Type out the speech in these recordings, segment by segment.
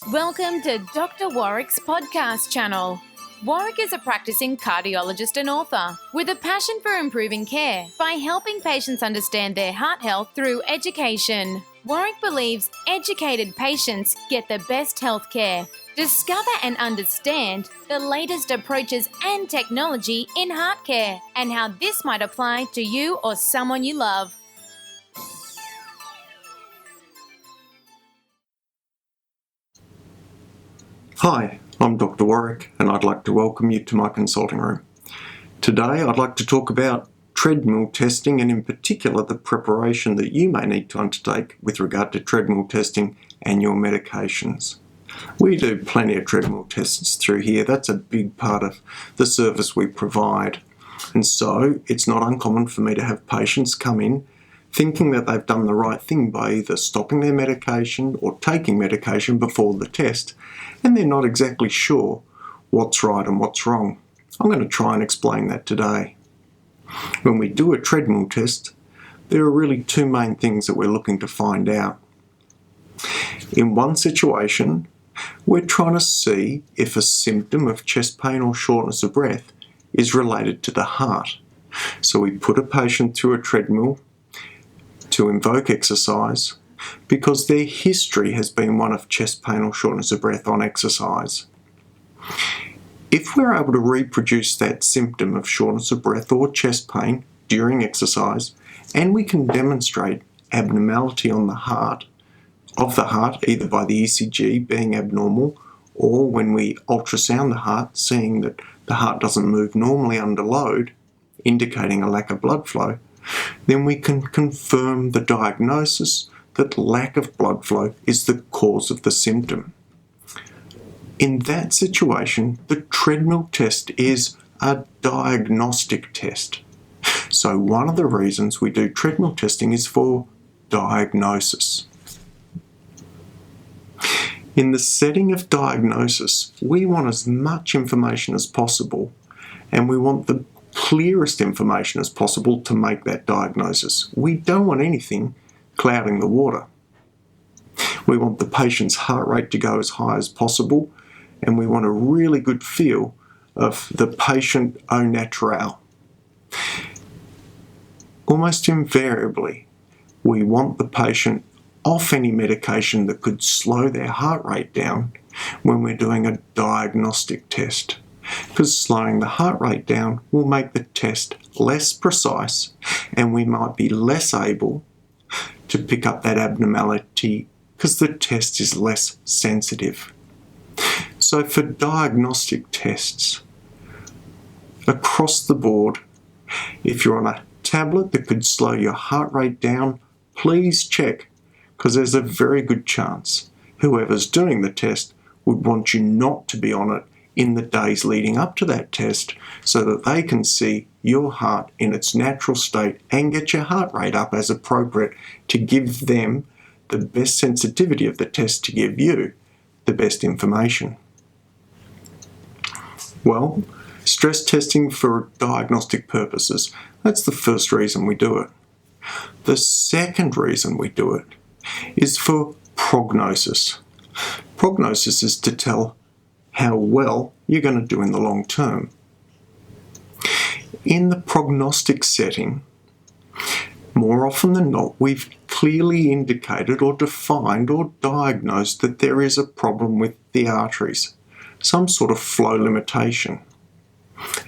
Welcome to Dr. Warwick's podcast channel. Warwick is a practicing cardiologist and author with a passion for improving care by helping patients understand their heart health through education. Warwick believes educated patients get the best health care. Discover and understand the latest approaches and technology in heart care and how this might apply to you or someone you love. Hi, I'm Dr. Warwick and I'd like to welcome you to my consulting room. Today I'd like to talk about treadmill testing and in particular the preparation that you may need to undertake with regard to treadmill testing and your medications. We do plenty of treadmill tests through here. That's a big part of the service we provide. And so it's not uncommon for me to have patients come in thinking that they've done the right thing by either stopping their medication or taking medication before the test, and they're not exactly sure what's right and what's wrong. I'm going to try and explain that today. When we do a treadmill test, there are really two main things that we're looking to find out. In one situation, we're trying to see if a symptom of chest pain or shortness of breath is related to the heart. So we put a patient through a treadmill to invoke exercise because their history has been one of chest pain or shortness of breath on exercise. If we're able to reproduce that symptom of shortness of breath or chest pain during exercise, and we can demonstrate abnormality on the heart, either by the ECG being abnormal or when we ultrasound the heart, seeing that the heart doesn't move normally under load, indicating a lack of blood flow, then we can confirm the diagnosis that lack of blood flow is the cause of the symptom. In that situation, the treadmill test is a diagnostic test. So one of the reasons we do treadmill testing is for diagnosis. In the setting of diagnosis, we want as much information as possible, and we want the clearest information as possible to make that diagnosis. We don't want anything clouding the water. We want the patient's heart rate to go as high as possible, and we want a really good feel of the patient au naturel. Almost invariably, we want the patient off any medication that could slow their heart rate down when we're doing a diagnostic test, because slowing the heart rate down will make the test less precise and we might be less able to pick up that abnormality because the test is less sensitive. So for diagnostic tests, across the board, if you're on a tablet that could slow your heart rate down, please check, because there's a very good chance whoever's doing the test would want you not to be on it in the days leading up to that test so that they can see your heart in its natural state and get your heart rate up as appropriate to give them the best sensitivity of the test to give you the best information. Well, stress testing for diagnostic purposes, that's the first reason we do it. The second reason we do it is for prognosis. Prognosis is to tell how well you're going to do in the long term. In the prognostic setting, more often than not, we've clearly indicated or defined or diagnosed that there is a problem with the arteries, some sort of flow limitation.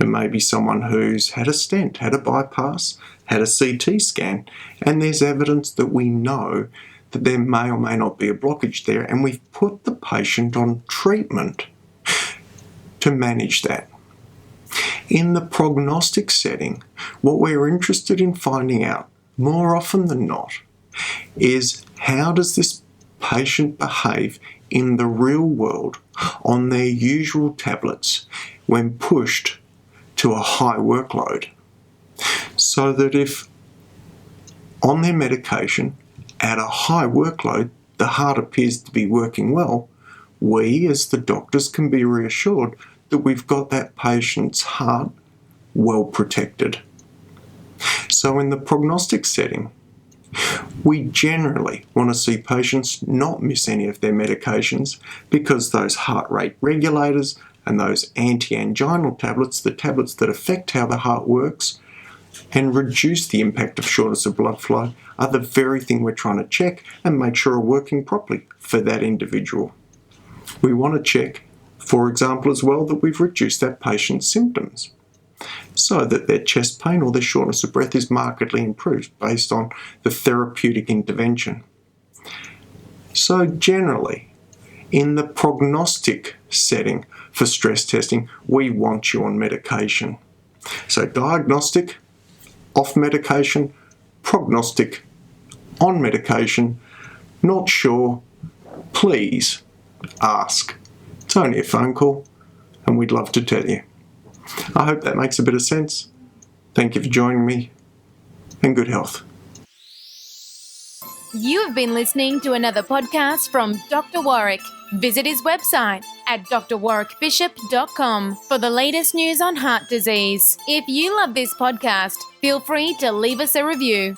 It may be someone who's had a stent, had a bypass, had a CT scan, and there's evidence that we know that there may or may not be a blockage there, and we've put the patient on treatment to manage that. In the prognostic setting, what we're interested in finding out, more often than not, is how does this patient behave in the real world on their usual tablets when pushed to a high workload. So that if on their medication at a high workload the heart appears to be working well, we as the doctors can be reassured that we've got that patient's heart well protected. So in the prognostic setting, We generally want to see patients not miss any of their medications because those heart rate regulators and those anti-anginal tablets, the tablets that affect how the heart works and reduce the impact of shortness of blood flow, are the very thing we're trying to check and make sure are working properly for that individual. We want to check, for example, as well, that we've reduced that patient's symptoms so that their chest pain or their shortness of breath is markedly improved based on the therapeutic intervention. So generally, in the prognostic setting for stress testing, we want you on medication. So diagnostic, off medication, prognostic, on medication, not sure, please ask. It's only a phone call and we'd love to tell you. I hope that makes a bit of sense. Thank you for joining me and good health. You have been listening to another podcast from Dr. Warwick. Visit his website at drwarwickbishop.com for the latest news on heart disease. If you love this podcast, feel free to leave us a review.